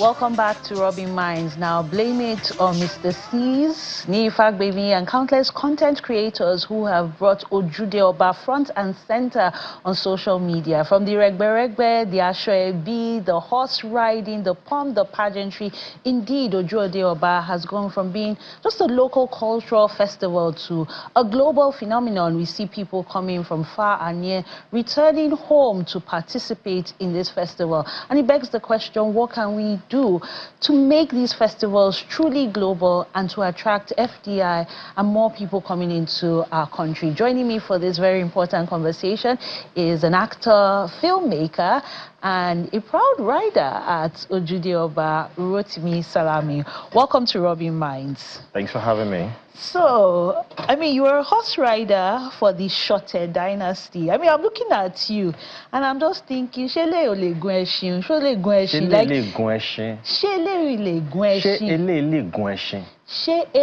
Welcome back to Rubbing Minds. Now, blame it on Mr. C's, Nifak Baby, and countless content creators who have brought Ojude Oba front and center on social media. From the regbe, the ashoebi, the horse riding, the pomp, the pageantry. Indeed, Ojude Oba has gone from being just a local cultural festival to a global phenomenon. We see people coming from far and near, returning home to participate in this festival. And it begs the question, what can we do to make these festivals truly global and to attract FDI and more people coming into our country? Joining me for this very important conversation is an actor, filmmaker, and a proud rider at Ojude Oba, Rotimi Salami. Welcome to Rubbing Minds. Thanks for having me. So, I mean, you were a horse rider for the Shote dynasty. I mean, I'm looking at you, and I'm just thinking, Shele ole gueshin, Shele gueshin, like Shele le gueshin, Shele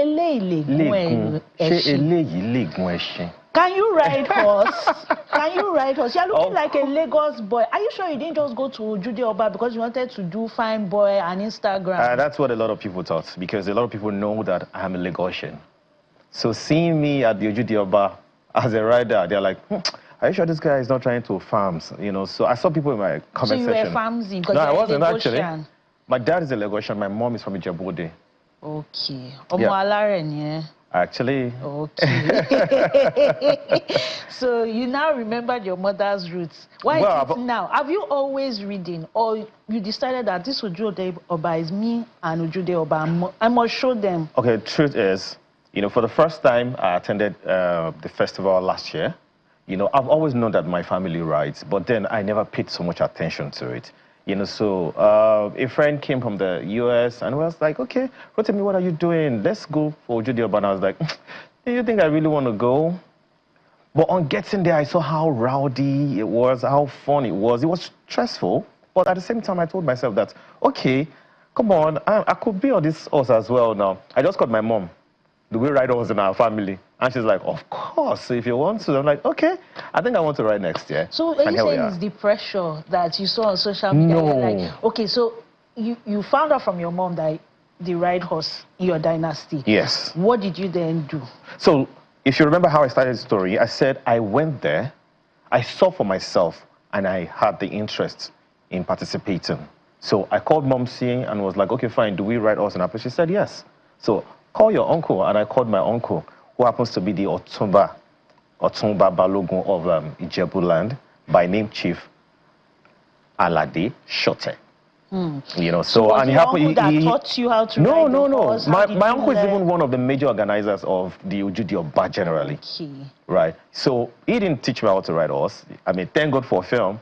gueshin. Can you ride horse? Can you ride horse? You're looking like a Lagos boy. Are you sure you didn't just go to Ojude Oba because you wanted to do fine boy on Instagram? That's what a lot of people thought, because a lot of people know that I'm a Lagosian. So seeing me at the Ojude Oba as a rider, they're like, are you sure this guy is not trying to farms? You know, so I saw people in my comment section. So you were farmsing because no, I wasn't Lagosian. Actually. My dad is a Lagosian. My mom is from Ijebu. Okay. Yeah. Actually. Okay. So you now remembered your mother's roots. Why is it now? Have you always reading, or you decided that this Ojude Oba is me and Ojude Oba? I must show them. Okay, the truth is, you know, for the first time I attended the festival last year. You know, I've always known that my family rides, but then I never paid so much attention to it. You know, so a friend came from the US and was like, okay, Rotimi, what are you doing? Let's go for Ojude Oba. And I was like, do you think I really want to go? But on getting there, I saw how rowdy it was, how fun it was. It was stressful. But at the same time, I told myself that, okay, come on, I could be on this horse as well now. I just called my mom. Do we ride horse in our family? And she's like, of course, if you want to. I'm like, okay, I think I want to ride next year. So are you saying it's the pressure that you saw on social media? No. Like, okay, so you found out from your mom that they ride horse in your dynasty. Yes. What did you then do? So if you remember how I started the story, I said I went there, I saw for myself, and I had the interest in participating. So I called Mom and was like, okay, fine, do we ride horse in our place? She said yes. So call your uncle, and I called my uncle, who happens to be the Otumba Balogun of Ijebu land, by name Chief Alade Shote. You know, so and he taught you how to ride the horse? My uncle is even one of the major organizers of the Ojude Oba generally. Okay. Right. So he didn't teach me how to ride horse. I mean, thank God for film.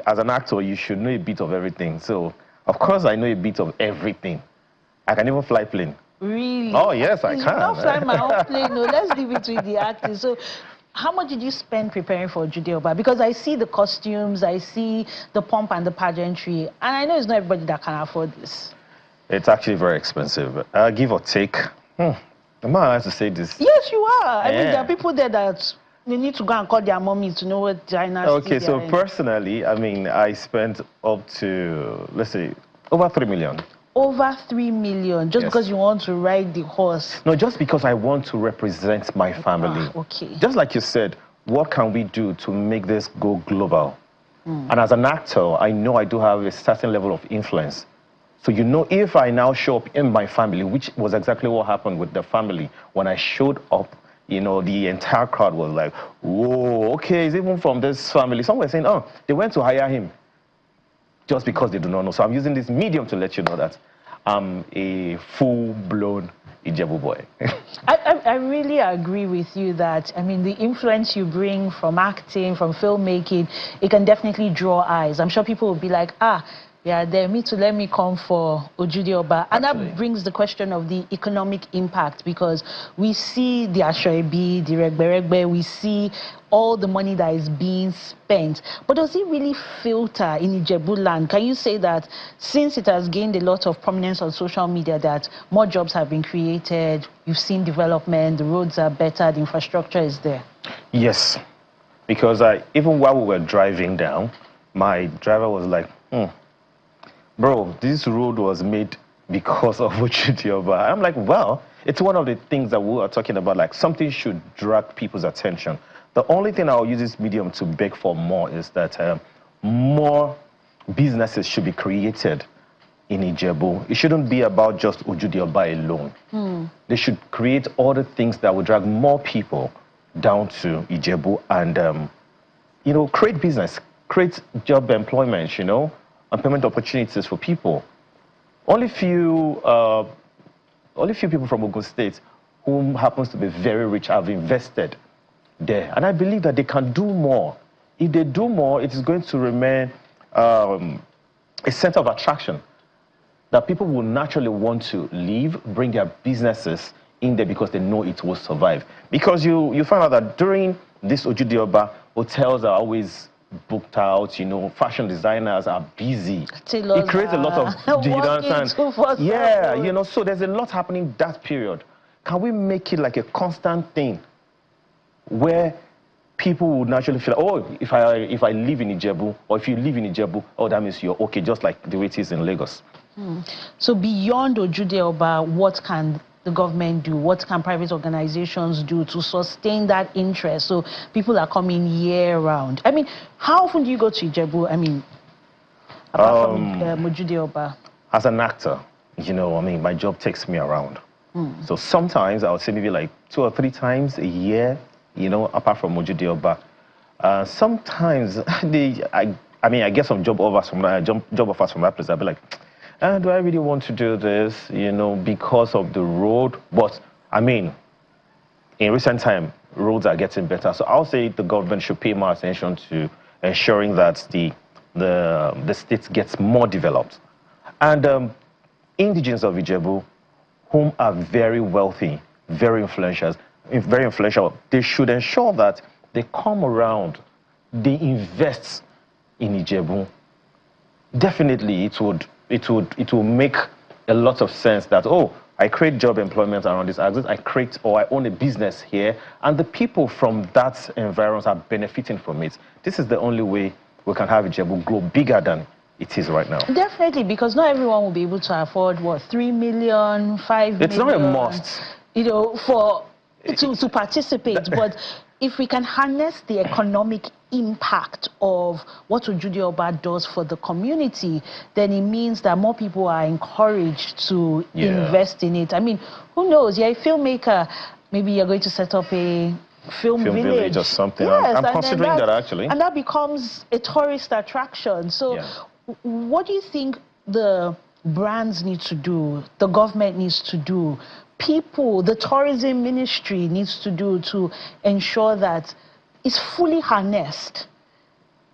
As an actor, you should know a bit of everything. So of course I know a bit of everything. I can even fly plane. Really? Oh, yes, I can. I'm not flying my own plane. No, let's leave it with the acting. So, how much did you spend preparing for Ojude Oba? Because I see the costumes, I see the pomp and the pageantry, and I know it's not everybody that can afford this. It's actually very expensive. Give or take. I'm not allowed to say this. Yes, you are. I mean, there are people there that they need to go and call their mommy to know what dynasty. Okay, so personally, I mean, I spent up to, let's say, over 3 million. Over 3 million, just because you want to ride the horse? No, just because I want to represent my family. Okay. Just like you said, what can we do to make this go global? And as an actor, I know I do have a certain level of influence. So, you know, if I now show up in my family, which was exactly what happened with the family, when I showed up, you know, the entire crowd was like, whoa, okay, it's even from this family. Some were saying, oh, they went to hire him. Just because they do not know. So I'm using this medium to let you know that I'm a full-blown Ijebu boy. I really agree with you that, I mean, the influence you bring from acting, from filmmaking, it can definitely draw eyes. I'm sure people will be like, yeah, let me come for Ojude Oba. And that brings the question of the economic impact, because we see the ashoebi, the regbe, we see all the money that is being spent. But does it really filter in Ijebu land? Can you say that since it has gained a lot of prominence on social media, that more jobs have been created, you've seen development, the roads are better, the infrastructure is there? Yes, because even while we were driving down, my driver was like, bro, this road was made because of Ojude Oba. I'm like, well, it's one of the things that we are talking about, like something should drag people's attention. The only thing I'll use this medium to beg for more is that more businesses should be created in Ijebu. It shouldn't be about just Ojude Oba alone. They should create all the things that will drag more people down to Ijebu and, you know, create business, create job employment, you know, employment opportunities for people. Only few people from Ogun State who happens to be very rich have invested there. And I believe that they can do more. If they do more, it is going to remain a center of attraction that people will naturally want to leave, bring their businesses in there because they know it will survive. Because you find out that during this Ojude Oba, hotels are always booked out, you know, fashion designers are busy. It creates a lot of, do you understand? Yeah, you know, so there's a lot happening that period. Can we make it like a constant thing where people would naturally feel, oh, if I live in Ijebu, or if you live in Ijebu, oh, that means you're okay, just like the way it is in Lagos. So beyond Ojude Oba, what can the government do? What can private organizations do to sustain that interest so people are coming year-round? I mean, how often do you go to Ijebu? I mean, apart from Ojude Oba? As an actor, you know, I mean, my job takes me around. So sometimes I would say maybe like 2 or 3 times a year, you know, apart from Ojude Oba. Sometimes I get some job offers from that place. I'll be like, do I really want to do this, you know, because of the road? But, I mean, in recent time, roads are getting better. So I'll say the government should pay more attention to ensuring that the state gets more developed. And indigenes of Ijebu, whom are very wealthy, very influential, they should ensure that they come around, they invest in Ijebu. Definitely, it will make a lot of sense that, oh, I create job employment around this axis, I own a business here, and the people from that environment are benefiting from it. This is the only way we can have Ijebu grow bigger than it is right now. Definitely, because not everyone will be able to afford, what, 3 million, 5 million? It's not a must. You know, to participate, but if we can harness the economic impact of what Ojude Oba does for the community, then it means that more people are encouraged to invest in it. I mean, who knows? You're a filmmaker, maybe you're going to set up a film village or something. Yes, I'm considering that actually. And that becomes a tourist attraction. So what do you think the brands need to do, the government needs to do, people, the tourism ministry needs to do to ensure that it's fully harnessed,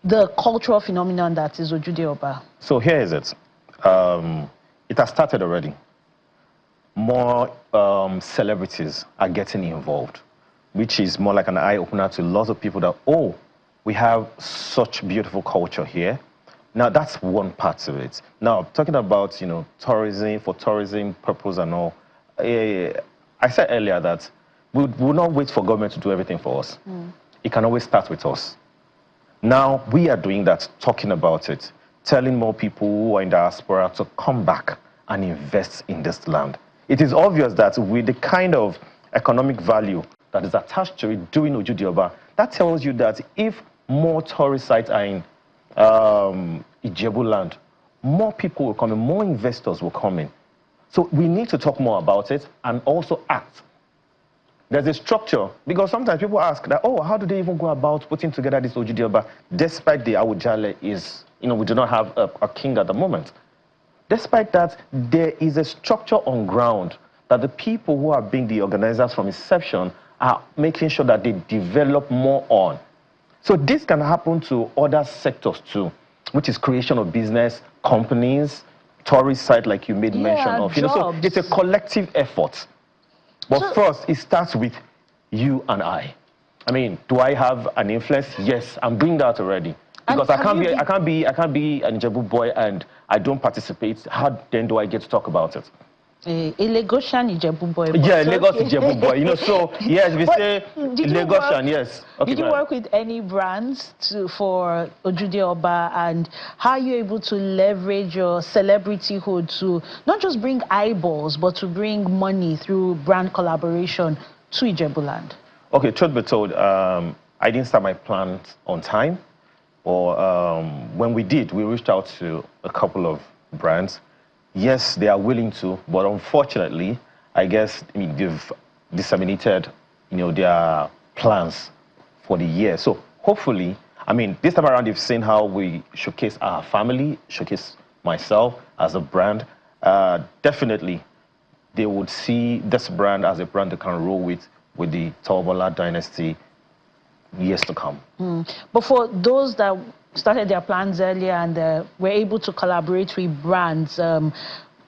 the cultural phenomenon that is Ojude Oba? So here is it. It has started already. More celebrities are getting involved, which is more like an eye-opener to lots of people that, oh, we have such beautiful culture here. Now, that's one part of it. Now, talking about, you know, tourism, for tourism purpose and all, I said earlier that we will not wait for government to do everything for us. It can always start with us. Now, we are doing that, talking about it, telling more people who are in diaspora to come back and invest in this land. It is obvious that with the kind of economic value that is attached to it doing Ojude Oba, that tells you that if more tourist sites are in Ijebu land, more people will come in, more investors will come in. So we need to talk more about it and also act. There's a structure, because sometimes people ask that, oh, how do they even go about putting together this Ojude Oba, despite the Awujale is, you know, we do not have a king at the moment. Despite that, there is a structure on ground that the people who are being the organizers from inception are making sure that they develop more on. So this can happen to other sectors too, which is creation of business, companies, tourist site like you made mention of. You know, so it's a collective effort. But first, it starts with you and I. I mean, do I have an influence? Yes, I'm doing that already. Because I can't be an Ijebu boy and I don't participate. How then do I get to talk about it? A Lagosian Ijebu boy. Yeah, Lagos Ijebu boy. You know, so yes, we say Lagosian, yes. Okay, did you work with any brands for Ojude Oba, and how are you able to leverage your celebrityhood to not just bring eyeballs, but to bring money through brand collaboration to Ijebuland? Okay, truth be told, I didn't start my plans on time. Or when we did, we reached out to a couple of brands. Yes, they are willing to, but unfortunately, I guess they've disseminated, their plans for the year. So hopefully, this time around, they've seen how we showcase our family, showcase myself as a brand. Definitely, they would see this brand as a brand they can roll with the Tobola dynasty years to come. But for those that started their plans earlier and were able to collaborate with brands,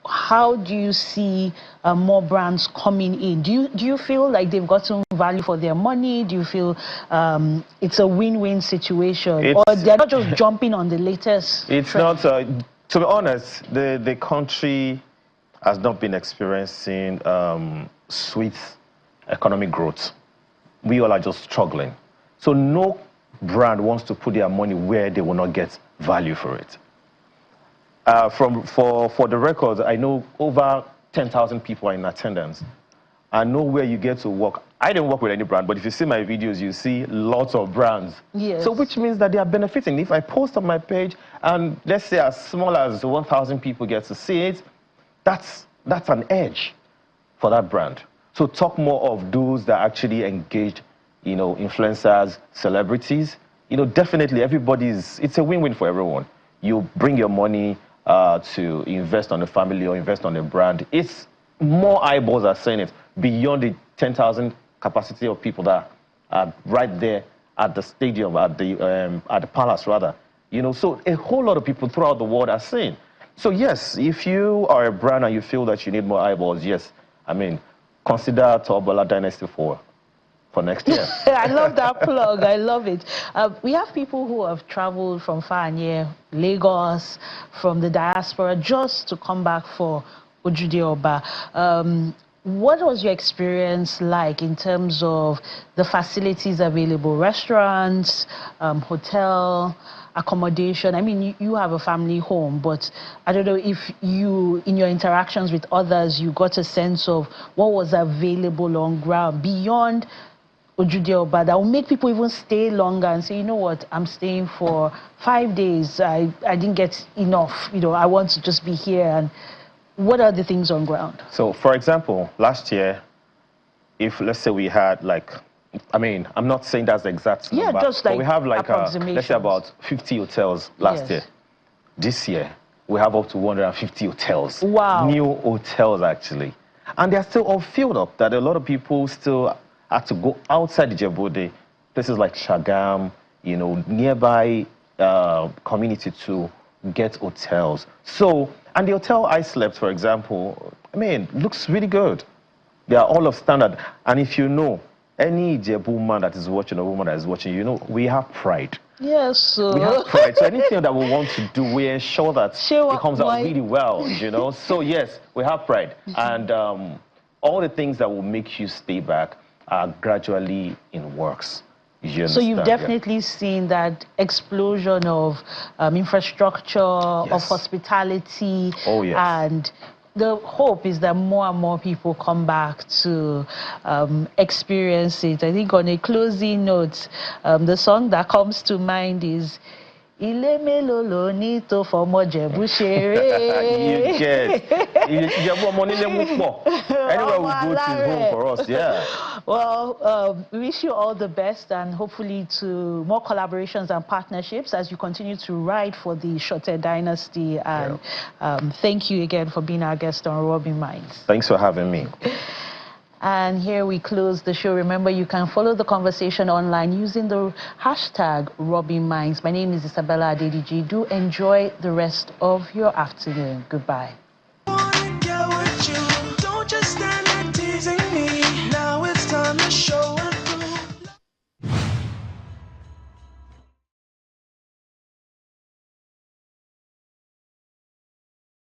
how do you see more brands coming in? Do you feel like they've gotten value for their money? Do you feel it's a win-win situation? Or they're not just jumping on the latest It's trend? not, to be honest, the country has not been experiencing sweet economic growth. We all are just struggling. So no brand wants to put their money where they will not get value for it. For the record, I know over 10,000 people are in attendance. I know where you get to work. I didn't work with any brand, but if you see my videos, you see lots of brands. Yes. So which means that they are benefiting. If I post on my page and let's say as small as 1,000 people get to see it, that's an edge for that brand. So talk more of those that actually engaged, influencers, celebrities. Definitely it's a win-win for everyone. You bring your money to invest on a family or invest on a brand. It's more eyeballs are saying it beyond the 10,000 capacity of people that are right there at the stadium, at the palace rather. So a whole lot of people throughout the world are saying. So yes, if you are a brand and you feel that you need more eyeballs, yes, consider Tobola Dynasty for next year. I love that plug. I love it. We have people who have traveled from far and near, Lagos, from the diaspora, just to come back for Ojude Oba. What was your experience like in terms of the facilities available? Restaurants, hotel, accommodation? You have a family home, but I don't know if you, in your interactions with others, you got a sense of what was available on ground beyond Ojude Oba that will make people even stay longer and say, you know what, I'm staying for 5 days. I didn't get enough. I want to just be here. And what are the things on ground? So, for example, last year, if let's say we had I'm not saying that's the exact number. Yeah, just like but we have let's say about 50 hotels last year. This year, we have up to 150 hotels. Wow. New hotels, actually. And they're still all filled up, that a lot of people still had to go outside the Ijebu, places like Shagam, nearby community to get hotels. So, and the hotel I slept, for example, looks really good. They are all of standard. And if you know, any Ijebu man that is watching, or woman that is watching, we have pride. Yes. We have pride. So anything that we want to do, we ensure that it comes out really well, So yes, we have pride. And all the things that will make you stay back are gradually in works. So you've definitely seen that explosion of infrastructure, of hospitality. Oh, yes. And the hope is that more and more people come back to experience it. I think on a closing note, the song that comes to mind is Ilé mélòó ló ní tó fọmọ Jẹ̀bú ṣeré. You get. Anywhere we go to is home for us, yeah. Well, we wish you all the best and hopefully to more collaborations and partnerships as you continue to ride for the Shote dynasty. And thank you again for being our guest on Rubbing Minds. Thanks for having me. And here we close the show. Remember, you can follow the conversation online using the hashtag Rubbing Minds. My name is Isabella Adediji. Do enjoy the rest of your afternoon. Goodbye.